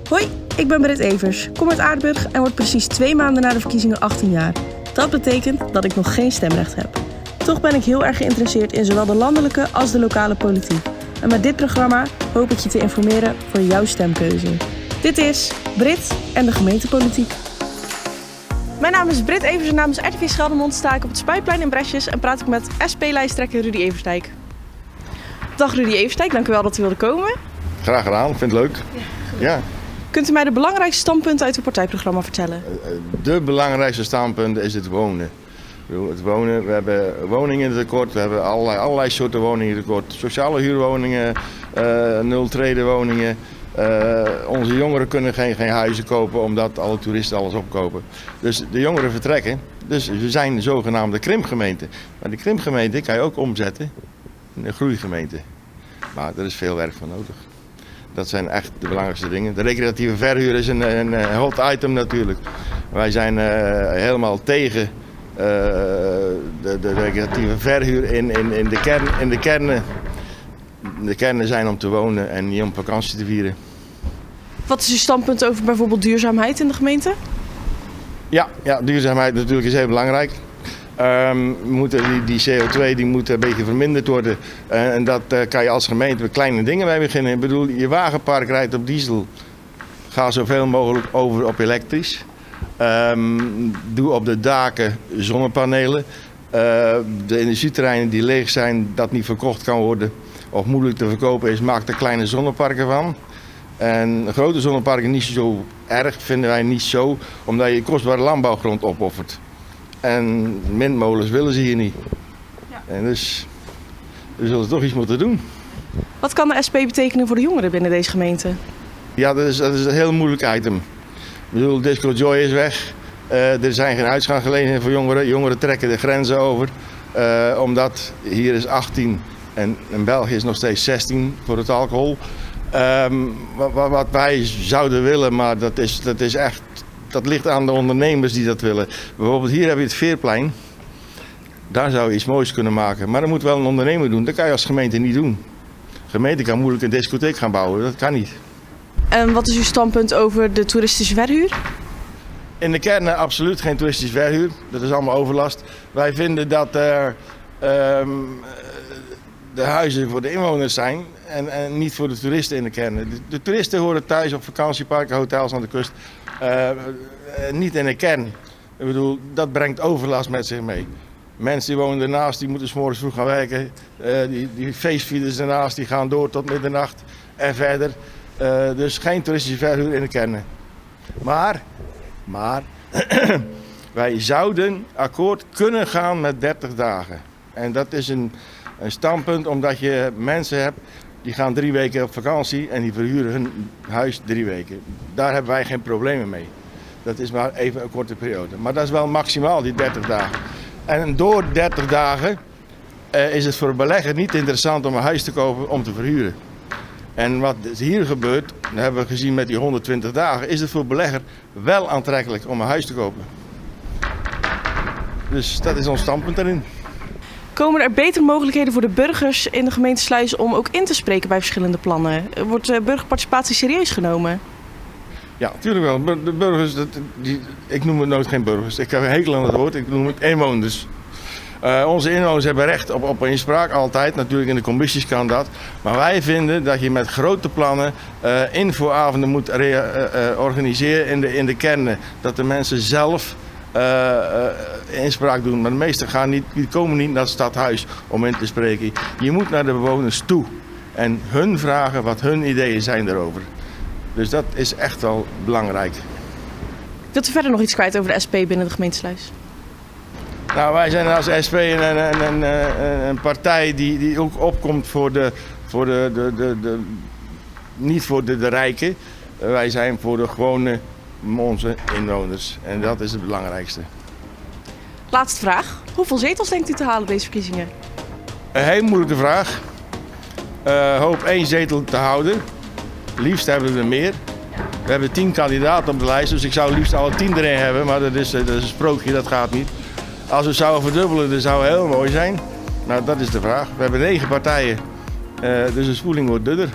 Hoi, ik ben Britt Evers, kom uit Aardenburg en word precies 2 maanden na de verkiezingen 18 jaar. Dat betekent dat ik nog geen stemrecht heb. Toch ben ik heel erg geïnteresseerd in zowel de landelijke als de lokale politiek. En met dit programma hoop ik je te informeren voor jouw stemkeuze. Dit is Britt en de gemeentepolitiek. Mijn naam is Britt Evers en namens RTV Geldermond sta ik op het Spuitplein in Bresjes en praat ik met SP-lijsttrekker Rudy Eversdijk. Dag Rudy Eversdijk, dank u wel dat u wilde komen. Graag gedaan, ik vind het leuk. Ja. Kunt u mij de belangrijkste standpunten uit uw partijprogramma vertellen? De belangrijkste standpunt is het wonen. Het wonen, we hebben woningen tekort, we hebben allerlei soorten woningen tekort. Sociale huurwoningen, nul-trede woningen. Onze jongeren kunnen geen huizen kopen omdat alle toeristen alles opkopen. Dus de jongeren vertrekken. Dus we zijn de zogenaamde krimpgemeente. Maar die krimpgemeente kan je ook omzetten in een groeigemeente. Maar er is veel werk voor nodig. Dat zijn echt de belangrijkste dingen. De recreatieve verhuur is een hot item natuurlijk. Wij zijn helemaal tegen de recreatieve verhuur in de kernen. De kernen zijn om te wonen en niet om vakantie te vieren. Wat is uw standpunt over bijvoorbeeld duurzaamheid in de gemeente? Ja, duurzaamheid natuurlijk is heel belangrijk. Die CO2 die moet een beetje verminderd worden. En dat kan je als gemeente met kleine dingen mee beginnen. Ik bedoel, je wagenpark rijdt op diesel. Ga zoveel mogelijk over op elektrisch. Doe op de daken zonnepanelen. De industrieterreinen die leeg zijn, dat niet verkocht kan worden of moeilijk te verkopen is, maak er kleine zonneparken van. En grote zonneparken niet zo erg, vinden wij niet zo, omdat je kostbare landbouwgrond opoffert. En windmolens willen ze hier niet. Ja. En dus we zullen toch iets moeten doen. Wat kan de SP betekenen voor de jongeren binnen deze gemeente? Ja, dat is een heel moeilijk item. Ik bedoel, Disco Joy is weg. Er zijn geen uitgaansgelegenheden voor jongeren. Jongeren trekken de grenzen over. Omdat hier is 18 en in België is nog steeds 16 voor het alcohol. Wat wij zouden willen, maar dat ligt aan de ondernemers die dat willen. Bijvoorbeeld hier heb je het Veerplein. Daar zou je iets moois kunnen maken. Maar dat moet wel een ondernemer doen. Dat kan je als gemeente niet doen. De gemeente kan moeilijk een discotheek gaan bouwen. Dat kan niet. En wat is uw standpunt over de toeristische verhuur? In de kernen absoluut geen toeristische verhuur. Dat is allemaal overlast. Wij vinden dat de huizen voor de inwoners zijn en niet voor de toeristen in de kernen. De toeristen horen thuis op vakantieparken, hotels aan de kust. Niet in de kern. Ik bedoel, dat brengt overlast met zich mee. Mensen die wonen ernaast, die moeten 's morgens vroeg gaan werken. Die feestvierders ernaast, die gaan door tot middernacht en verder. Dus geen toeristische verhuur in de kernen. Maar wij zouden akkoord kunnen gaan met 30 dagen. En dat is een standpunt omdat je mensen hebt die gaan 3 weken op vakantie en die verhuren hun huis 3 weken. Daar hebben wij geen problemen mee. Dat is maar even een korte periode. Maar dat is wel maximaal die 30 dagen. En door 30 dagen is het voor een belegger niet interessant om een huis te kopen om te verhuren. En wat hier gebeurt, dat hebben we gezien met die 120 dagen, is het voor een belegger wel aantrekkelijk om een huis te kopen. Dus dat is ons standpunt daarin. Komen er betere mogelijkheden voor de burgers in de gemeente Sluis om ook in te spreken bij verschillende plannen? Wordt burgerparticipatie serieus genomen? Ja, natuurlijk wel. De burgers, ik noem het nooit geen burgers. Ik heb een hekel aan het woord, ik noem het inwoners. Onze inwoners hebben recht op inspraak, altijd. Natuurlijk in de commissies kan dat. Maar wij vinden dat je met grote plannen infoavonden moet organiseren in de kernen. Dat de mensen zelf inspraak doen. Maar de meesten die komen niet naar het stadhuis om in te spreken. Je moet naar de bewoners toe en hun vragen wat hun ideeën zijn daarover. Dus dat is echt wel belangrijk. Wilt u verder nog iets kwijt over de SP binnen de gemeente Sluis? Nou, wij zijn als SP een partij die ook opkomt niet voor de rijken. Wij zijn voor de gewone onze inwoners. En dat is het belangrijkste. Laatste vraag. Hoeveel zetels denkt u te halen deze verkiezingen? Een hele moeilijke vraag. Hoop 1 zetel te houden. Liefst hebben we er meer. We hebben 10 kandidaten op de lijst, dus ik zou liefst alle 10 erin hebben. Maar dat is een sprookje, dat gaat niet. Als we zouden verdubbelen, dat zou heel mooi zijn. Nou, dat is de vraag. We hebben 9 partijen, dus de spoeling wordt dunner.